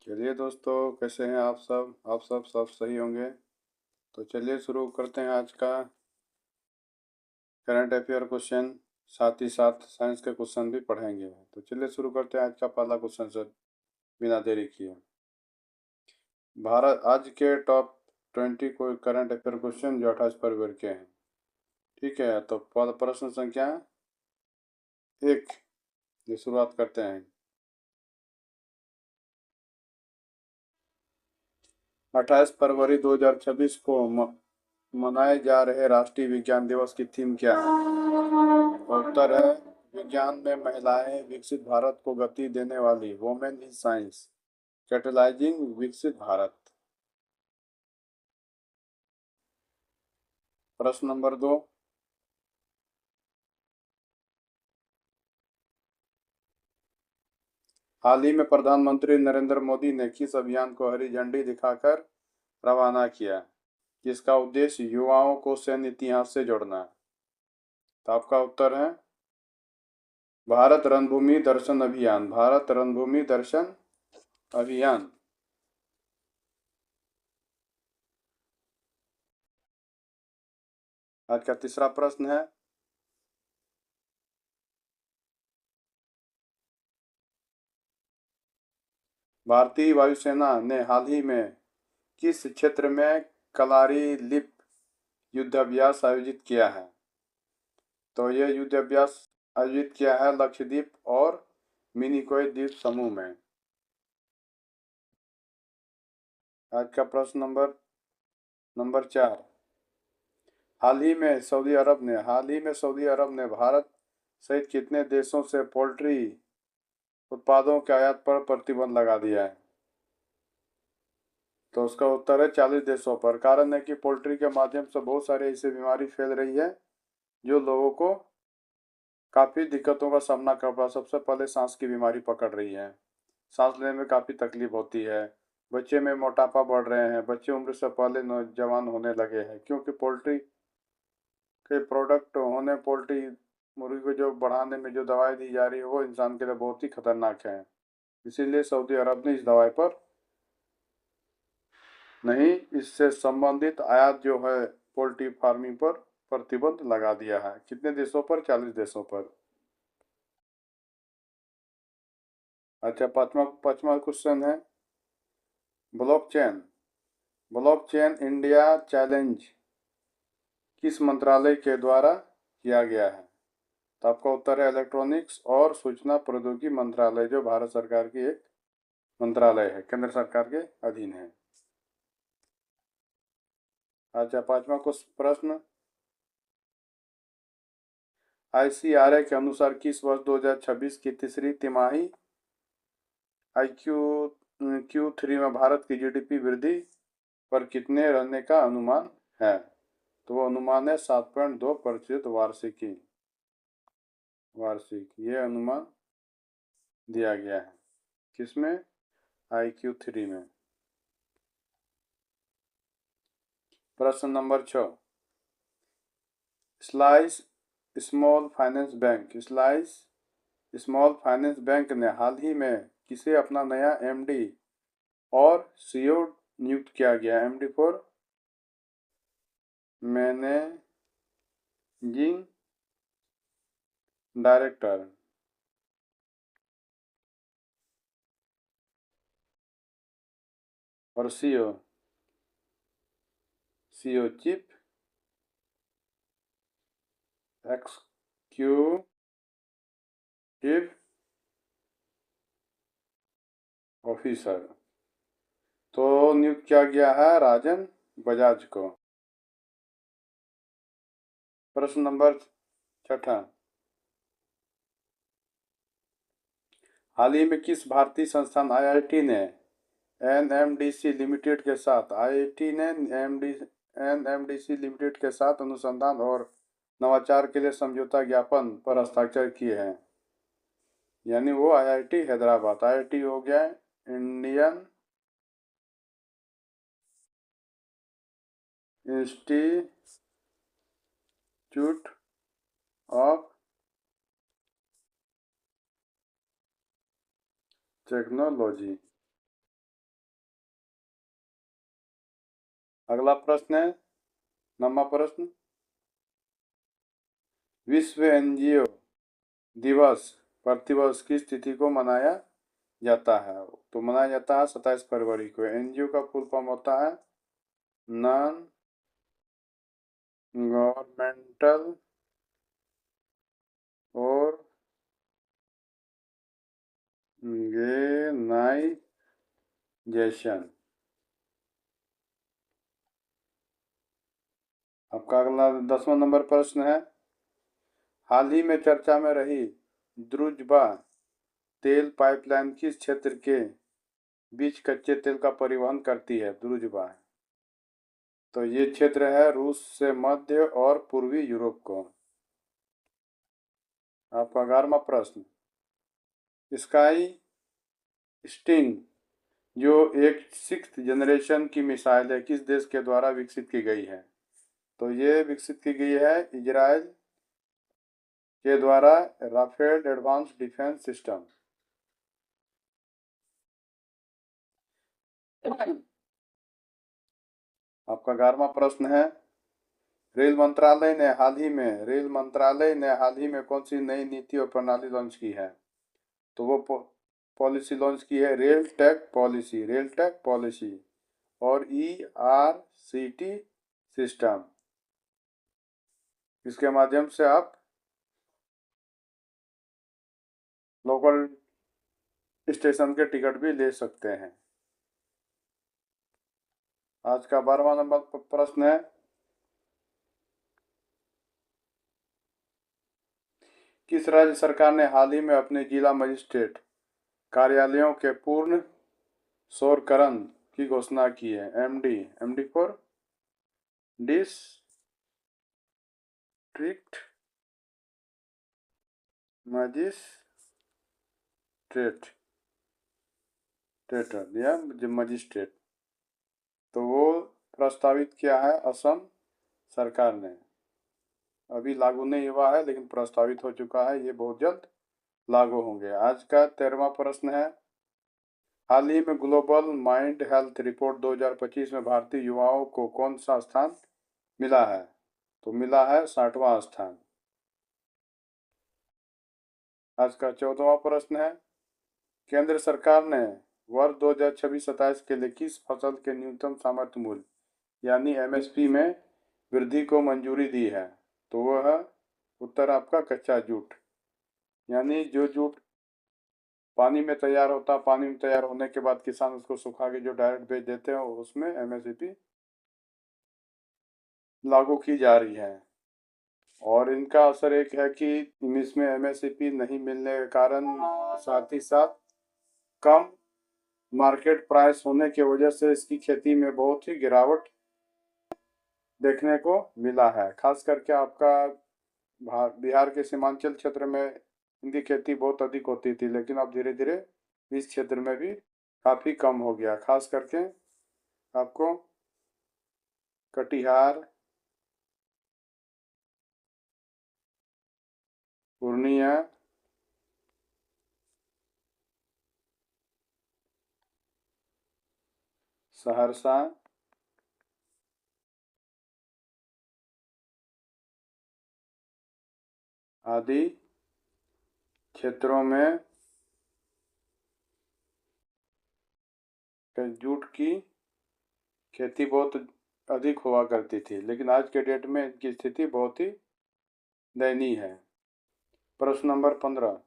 चलिए दोस्तों, कैसे हैं आप सब सही होंगे। तो चलिए शुरू करते हैं आज का करंट अफेयर क्वेश्चन। साथ ही साथ साइंस के क्वेश्चन भी पढ़ेंगे। तो चलिए शुरू करते हैं आज का पहला क्वेश्चन सर, बिना देरी किए। भारत आज के टॉप 20 को करंट अफेयर क्वेश्चन जो 28 फरवरी के हैं। ठीक है, तो प्रश्न संख्या 1 ये शुरुआत करते हैं। 28 फरवरी 2026 को मनाए जा रहे राष्ट्रीय विज्ञान दिवस की थीम क्या है? उत्तर है विज्ञान में महिलाएं, विकसित भारत को गति देने वाली, वोमेन इन साइंस, कैटलाइजिंग विकसित भारत। प्रश्न नंबर 2। हाल ही में प्रधानमंत्री नरेंद्र मोदी ने किस अभियान को हरी झंडी दिखाकर रवाना किया, जिसका उद्देश्य युवाओं को सैन्य इतिहास से जोड़ना है? तो आपका उत्तर है भारत रणभूमि दर्शन अभियान। भारत रणभूमि दर्शन अभियान। आज का तीसरा प्रश्न है, भारतीय वायुसेना ने हाल ही में किस क्षेत्र में कलारी लिप युद्धाभ्यास आयोजित किया है? तो यह युद्धाभ्यास आयोजित किया है लक्षद्वीप और मिनिकॉय द्वीप समूह में। आज का प्रश्न नंबर 4। हाल ही में सऊदी अरब ने भारत सहित कितने देशों से पोल्ट्री उत्पादों के आयात पर प्रतिबंध लगा दिया है? तो उसका उत्तर है 40 देशों पर। कारण है कि पोल्ट्री के माध्यम से बहुत सारी ऐसी बीमारी फैल रही है जो लोगों को काफ़ी दिक्कतों का सामना कर पड़ा। सबसे पहले सांस की बीमारी पकड़ रही है, सांस लेने में काफ़ी तकलीफ होती है। बच्चे में मोटापा बढ़ रहे हैं, बच्चे उम्र से पहले नौजवान होने लगे हैं, क्योंकि पोल्ट्री के प्रोडक्ट होने, पोल्ट्री मुर्गी को जो बढ़ाने में जो दवाई दी जा रही है वो इंसान के लिए बहुत ही खतरनाक है। इसीलिए सऊदी अरब ने इस दवाई पर नहीं, इससे संबंधित आयात जो है पोल्ट्री फार्मिंग पर प्रतिबंध लगा दिया है। कितने देशों पर? 40 देशों पर। अच्छा, पांचवा पांचवा क्वेश्चन है, ब्लॉकचेन ब्लॉकचेन इंडिया चैलेंज किस मंत्रालय के द्वारा किया गया है? तो आपका उत्तर है इलेक्ट्रॉनिक्स और सूचना प्रौद्योगिकी मंत्रालय, जो भारत सरकार की एक मंत्रालय है, केंद्र सरकार के अधीन है। अच्छा, पांचवा प्रश्न, ICRA के अनुसार किस वर्ष 2026 की तीसरी तिमाही Q3 में भारत की GDP वृद्धि पर कितने रहने का अनुमान है? तो वो अनुमान है 7.2% वार्षिक ये अनुमान दिया गया है। किसमें? IQ3 में। प्रश्न number 6। Slice small finance bank ने हाल ही में किसे अपना नया MD और CEO नियुक्त किया गया? MD for managing director. और CEO चीफ एक्जीक्यूटिव ऑफिसर। तो नियुक्त किया गया है राजन बजाज को। प्रश्न नंबर 6। हाल ही में किस भारतीय संस्थान IIT ने NMDC लिमिटेड के साथ अनुसंधान और नवाचार के लिए समझौता ज्ञापन पर हस्ताक्षर किए हैं? यानी वो IIT हैदराबाद, IIT हो गया इंडियन इंस्टीट्यूट ऑफ टेक्नोलॉजी। अगला प्रश्न है 9वां प्रश्न, विश्व एनजीओ दिवस प्रतिवर्ष किस तिथि को मनाया जाता है? तो मनाया जाता है 27 फरवरी को। एनजीओ का फुल फॉर्म होता है नॉन गवर्नमेंटल ऑर्गेनाइजेशन। आपका अगला 10वां नंबर प्रश्न है, हाल ही में चर्चा में रही द्रुजबा तेल पाइपलाइन किस क्षेत्र के बीच कच्चे तेल का परिवहन करती है? द्रुजबा, तो ये क्षेत्र है रूस से मध्य और पूर्वी यूरोप को। आपका 11वां प्रश्न, स्काई स्टिंग जो एक 6th जनरेशन की मिसाइल है किस देश के द्वारा विकसित की गई है? तो ये विकसित की गई है इजराइल के द्वारा राफेल एडवांस डिफेंस सिस्टम। आपका 11वां प्रश्न है, रेल मंत्रालय ने हाल ही में कौन सी नई नीति और प्रणाली लॉन्च की है? तो वो पॉलिसी लॉन्च की है रेल टैग पॉलिसी और ERCT सिस्टम। इसके माध्यम से आप लोकल स्टेशन के टिकट भी ले सकते हैं। आज का 12वां नंबर प्रश्न है, किस राज्य सरकार ने हाल ही में अपने जिला मजिस्ट्रेट कार्यालयों के पूर्ण सौरकरण की घोषणा की है? MD फॉर डिस्ट्रिक्ट मजिस्ट्रेट, तो वो प्रस्तावित किया है असम सरकार ने। अभी लागू नहीं हुआ है लेकिन प्रस्तावित हो चुका है, ये बहुत जल्द लागू होंगे। आज का 13वां प्रश्न है, हाल ही में ग्लोबल माइंड हेल्थ रिपोर्ट 2025 में भारतीय युवाओं को कौन सा स्थान मिला है? तो मिला है 60वां स्थान। आज का 14वां प्रश्न है, केंद्र सरकार ने वर्ष 2026-27 के लिए किस फसल के न्यूनतम समर्थन मूल्य यानी MSP में वृद्धि को मंजूरी दी है? तो वह है उत्तर आपका कच्चा जूट, यानी जो जूट पानी में तैयार होता है, पानी में तैयार होने के बाद किसान उसको सुखा के जो डायरेक्ट बेच देते हैं, उसमें MSP लागू की जा रही है। और इनका असर एक है कि इसमें MSP नहीं मिलने के कारण साथ ही साथ कम मार्केट प्राइस होने की वजह से इसकी खेती में बहुत ही गिरावट देखने को मिला है। खास करके आपका बिहार के सीमांचल क्षेत्र में इनकी खेती बहुत अधिक होती थी, लेकिन अब धीरे धीरे इस क्षेत्र में भी काफ़ी कम हो गया। खास करके आपको कटिहार, पूर्णिया, सहरसा, आदि क्षेत्रों में जूट की खेती बहुत अधिक हुआ करती थी, लेकिन आज के डेट में इनकी स्थिति बहुत ही दयनीय है। प्रश्न नंबर 15,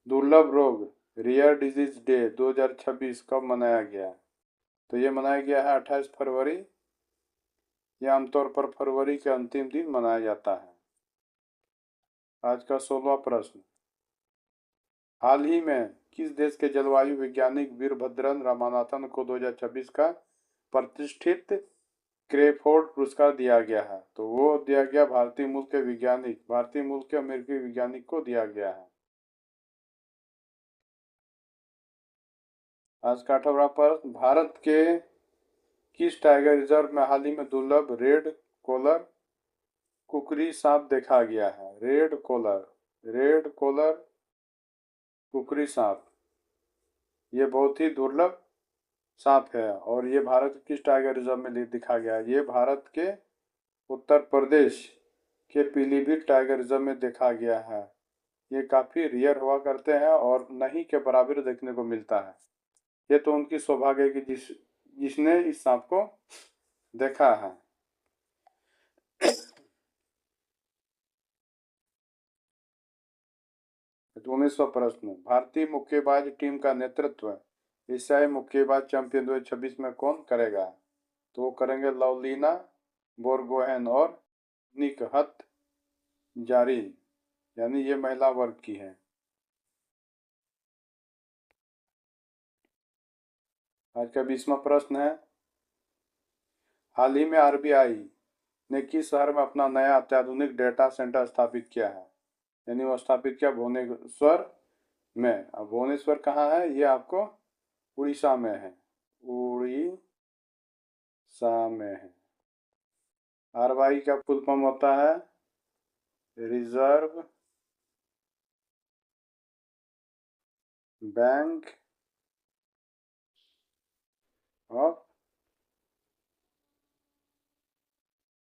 दुर्लभ रोग रेयर डिजीज डे 2026 कब मनाया गया? तो ये मनाया गया है 28 फरवरी। यह आमतौर पर फरवरी के अंतिम दिन मनाया जाता है। आज का 16वां प्रश्न, हाल ही में किस देश के जलवायु वैज्ञानिक वीरभद्रन रामानाथन को 2026 का प्रतिष्ठित क्रेफोर्ड पुरस्कार दिया गया है? तो वो दिया गया भारतीय मूल के अमेरिकी वैज्ञानिक को दिया गया है। आज का 18वां प्रश्न, भारत के किस टाइगर रिजर्व में हाल ही में दुर्लभ रेड कॉलर कुकरी सांप देखा गया है? रेड कॉलर कुकरी सांप, ये बहुत ही दुर्लभ सांप है। और ये भारत के किस टाइगर रिजर्व में दिखा गया है? ये भारत के उत्तर प्रदेश के पीलीभीत टाइगर रिजर्व में देखा गया है। ये काफी रेयर हुआ करते हैं और नहीं के बराबर देखने को मिलता है। ये तो उनकी सौभाग्य है कि जिसने इस सांप को देखा है। 19वां प्रश्न, भारतीय मुक्केबाज टीम का नेतृत्व एशियाई मुक्केबाज चैंपियन 2026 में कौन करेगा? तो वो करेंगे लवलीना बोरगोहेन और निकहत जारीन, यानी ये महिला वर्ग की है। आज का 20वां प्रश्न है, हाल ही में आरबीआई ने किस शहर में अपना नया अत्याधुनिक डेटा सेंटर स्थापित किया है? यानी वो स्थापित किया भुवनेश्वर में। अब भुवनेश्वर कहाँ है? ये आपको उड़ीसा में है। उड़ीसा में है। आरबीआई का फुल फॉर्म होता है रिजर्व बैंक ऑफ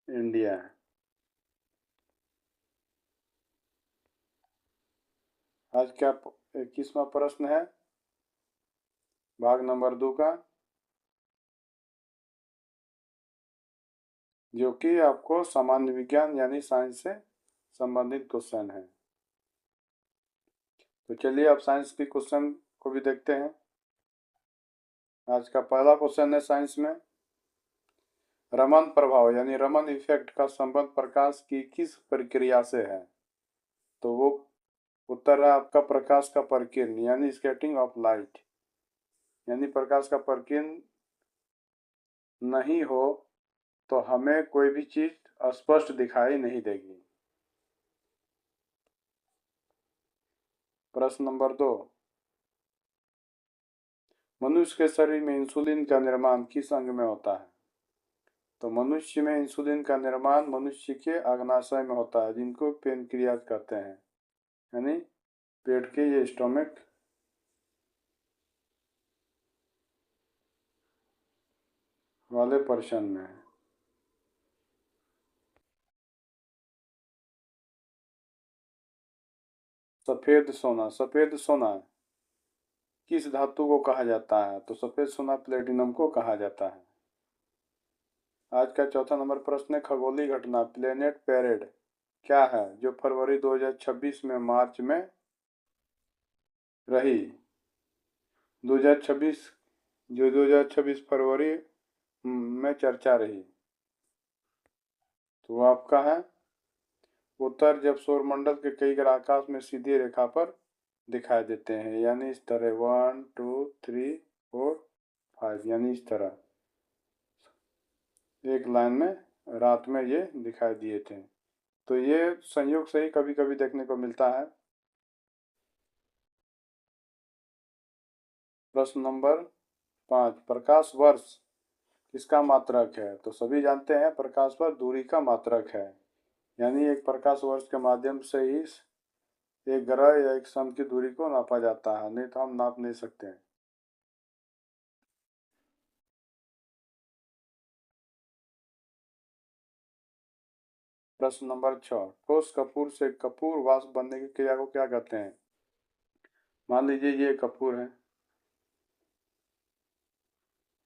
इंडिया। आज का 21वां प्रश्न है, भाग नंबर 2 का, जो कि आपको सामान्य विज्ञान यानी साइंस से संबंधित क्वेश्चन है। तो चलिए अब साइंस के क्वेश्चन को भी देखते हैं। आज का पहला क्वेश्चन है साइंस में, रमन प्रभाव यानी रमन इफेक्ट का संबंध प्रकाश की किस प्रक्रिया से है? तो वो उत्तर है आपका प्रकाश का प्रकीर्ण यानी स्कैटरिंग ऑफ लाइट। यानी प्रकाश का प्रकीर्ण नहीं हो तो हमें कोई भी चीज स्पष्ट दिखाई नहीं देगी। प्रश्न नंबर 2, मनुष्य के शरीर में इंसुलिन का निर्माण किस अंग में होता है? तो मनुष्य में इंसुलिन का निर्माण मनुष्य के अग्नाशय में होता है, जिनको पेनक्रियाज कहते हैं, यानी पेट के ये स्टोमक वाले पर्सन में। सफेद सोना, सफेद सोना किस धातु को कहा जाता है? तो सफेद सोना प्लेटिनम को कहा जाता है। आज का चौथा नंबर प्रश्न है, खगोलीय घटना प्लेनेट पैरेड क्या है जो फरवरी 2026 में मार्च में रही? 2026 जो 2026 फरवरी में चर्चा रही, तो वो आपका है उत्तर, जब सौरमंडल के कई ग्रह आकाश में सीधी रेखा पर दिखाई देते हैं, यानी इस तरह 1 2 3 4 5, यानी इस तरह एक लाइन में रात में ये दिखाई दिए थे। तो ये संयोग से ही कभी कभी देखने को मिलता है। प्रश्न नंबर 5, प्रकाश वर्ष किसका मात्रक है? तो सभी जानते हैं प्रकाश वर्ष दूरी का मात्रक है, यानी एक प्रकाश वर्ष के माध्यम से ही एक ग्रह या एक सन की दूरी को नापा जाता है, नहीं तो हम नाप नहीं सकते हैं। प्रश्न नंबर 6, ठोस कपूर से कपूर वाष्प बनने की क्रिया को क्या कहते हैं? मान लीजिए ये कपूर है,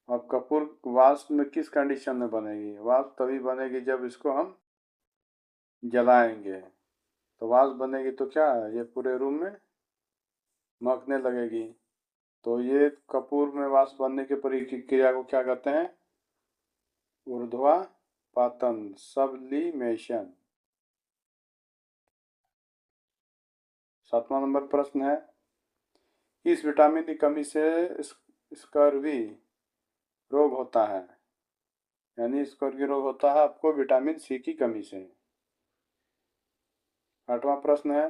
अब कपूर वाष्प में किस कंडीशन में बनेगी? वाष्प तभी बनेगी जब इसको हम जलाएंगे। तो वाष्प बनेगी तो क्या है, ये पूरे रूम में महकने लगेगी। तो ये कपूर में वाष्प बनने की प्रक्रिया को क्या कहते हैं? ऊर्ध्वापातन, सब्लिमेशन। 7वां नंबर प्रश्न है, किस विटामिन की कमी से स्कर्वी रोग होता है? यानी स्कर्वी रोग होता है आपको विटामिन सी की कमी से। 8वां प्रश्न है,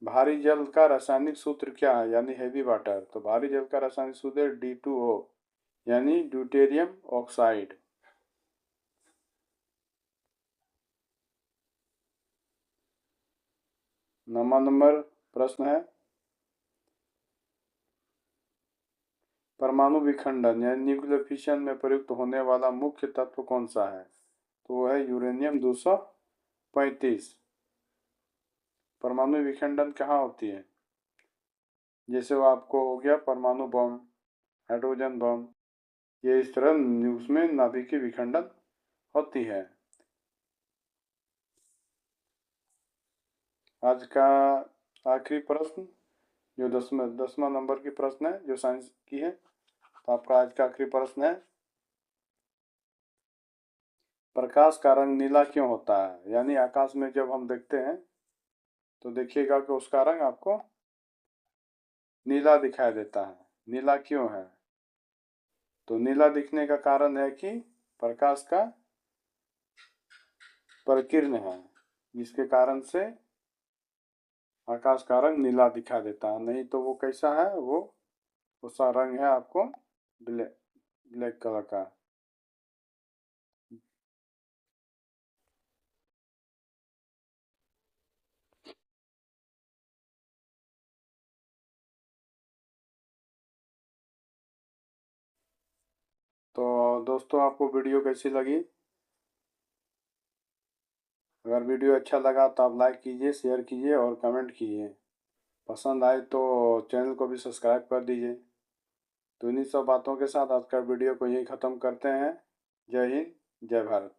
भारी जल का रासायनिक सूत्र क्या है? यानी हैवी वाटर। तो भारी जल का रासायनिक सूत्र है D2O, यानी ड्यूटेरियम ऑक्साइड। 9वां नंबर प्रश्न है, परमाणु विखंडन यानी न्यूक्लियर फिशन में प्रयुक्त होने वाला मुख्य तत्व कौन सा है? तो वो है यूरेनियम 235। परमाणु विखंडन कहाँ होती है? जैसे वो आपको हो गया परमाणु बम, हाइड्रोजन बम, ये इस तरह उसमें नाभिकीय विखंडन होती है। आज का आखिरी प्रश्न जो दसवां नंबर की प्रश्न है जो साइंस की है, तो आपका आज का आखिरी प्रश्न है, प्रकाश का रंग नीला क्यों होता है? यानी आकाश में जब हम देखते हैं तो देखिएगा कि उसका रंग आपको नीला दिखाई देता है। नीला क्यों है? तो नीला दिखने का कारण है कि प्रकाश का प्रकीर्ण है, जिसके कारण से आकाश का रंग नीला दिखाई देता है। नहीं तो वो कैसा है, वो उसका रंग है आपको ब्लैक ब्लैक कलर का। तो दोस्तों आपको वीडियो कैसी लगी? अगर वीडियो अच्छा लगा तो आप लाइक कीजिए, शेयर कीजिए और कमेंट कीजिए। पसंद आए तो चैनल को भी सब्सक्राइब कर दीजिए। तो इन्हीं सब बातों के साथ आज का वीडियो को यही ख़त्म करते हैं। जय हिंद, जय भारत।